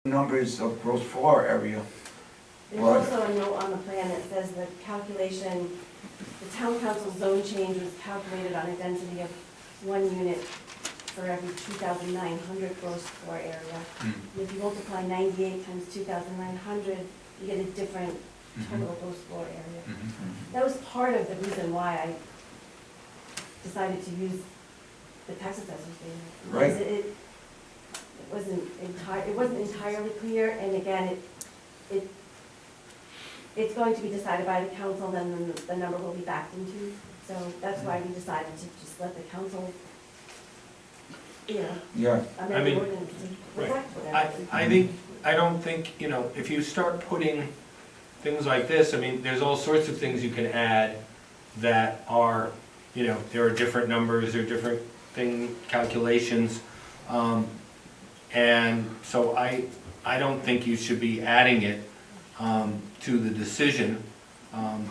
numbers of gross floor area. There's also a note on the plan that says the calculation, the town council zone change was calculated on a density of 1 unit for every 2,900 gross floor area. And if you multiply 98 times 2,900, you get a different total gross floor area. That was part of the reason why I decided to use the tax assessor's data. Right. Because it wasn't entirely clear, and again, it's going to be decided by the council, then the number will be backed into. So that's why we decided to just let the council, amend the ordinance to reflect whatever. I don't think, if you start putting things like this, I mean, there's all sorts of things you can add that are, there are different numbers, there are different calculations. And so I don't think you should be adding it to the decision,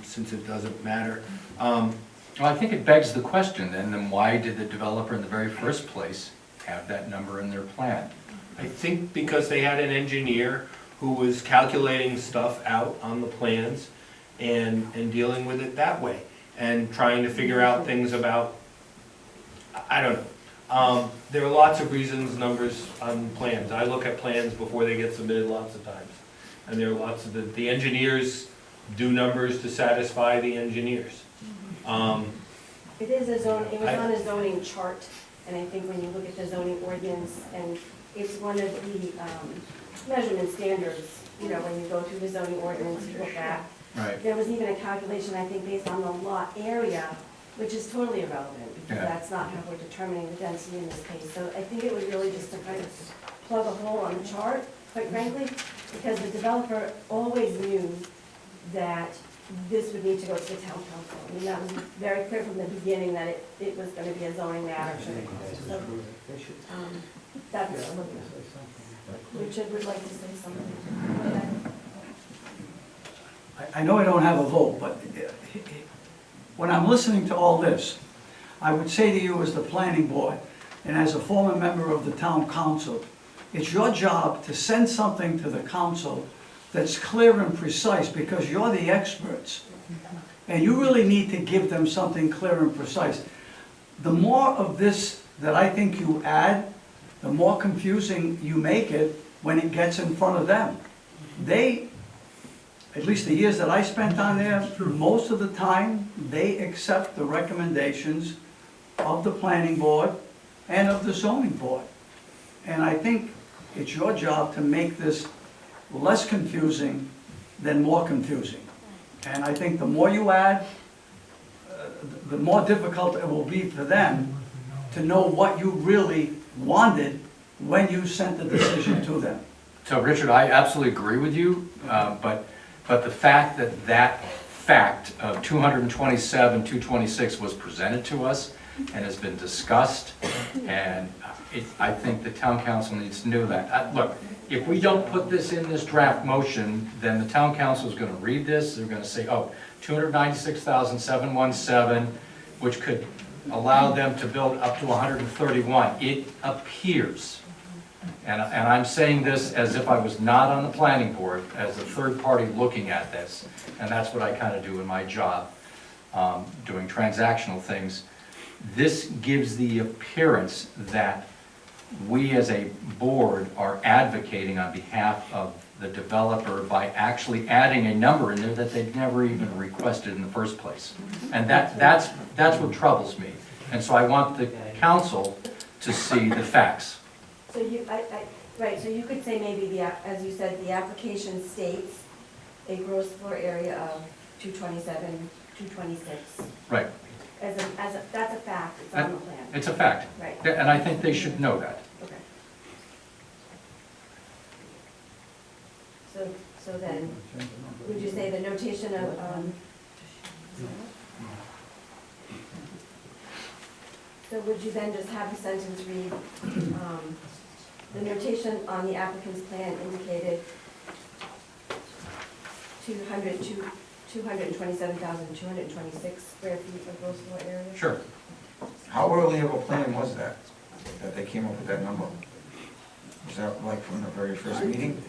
since it doesn't matter. Well, I think it begs the question then why did the developer in the very first place have that number in their plan? I think because they had an engineer who was calculating stuff out on the plans and dealing with it that way, and trying to figure out things about, I don't know. There are lots of reasons numbers on plans. I look at plans before they get submitted lots of times. And there are lots of, the engineers do numbers to satisfy the engineers. It is a zone, it was on a zoning chart, and I think when you look at the zoning ordinance, and it's one of the measurement standards, when you go through the zoning ordinance, you look at. Right. There was even a calculation, I think, based on the lot area, which is totally irrelevant, because that's not how we're determining the density in this case. So I think it was really just to kind of plug a hole on the chart, quite frankly, because the developer always knew that this would need to go to the town council. I mean, that was very clear from the beginning that it was going to be a zoning matter. So, that's Richard would like to say something. I know I don't have a vote, but when I'm listening to all this, I would say to you as the planning board and as a former member of the town council, it's your job to send something to the council that's clear and precise, because you're the experts. And you really need to give them something clear and precise. The more of this that I think you add, the more confusing you make it when it gets in front of them. They, at least the years that I spent on there, most of the time, they accept the recommendations of the planning board and of the zoning board. And I think it's your job to make this less confusing than more confusing. And I think the more you add, the more difficult it will be for them to know what you really wanted when you sent the decision to them. So Richard, I absolutely agree with you, but the fact that fact of 227, 226 was presented to us and has been discussed, and I think the town council needs to know that. Look, if we don't put this in this draft motion, then the town council is going to read this, they're going to say, oh, 296,717, which could allow them to build up to 131. It appears, and I'm saying this as if I was not on the planning board, as a third party looking at this, and that's what I kind of do in my job, doing transactional things. This gives the appearance that we as a board are advocating on behalf of the developer by actually adding a number in there that they'd never even requested in the first place. And that's what troubles me. And so I want the council to see the facts. So right, so you could say maybe, as you said, the application states a gross floor area of 227, 226. Right. That's a fact, it's on the plan. It's a fact. Right. And I think they should know that. Okay. So then, would you say the notation of, so would you then just have the sentence read, the notation on the applicant's plan indicated 227,226 square feet of gross floor area? Sure. How early of a plan was that they came up with that number? Was that like from the very first meeting?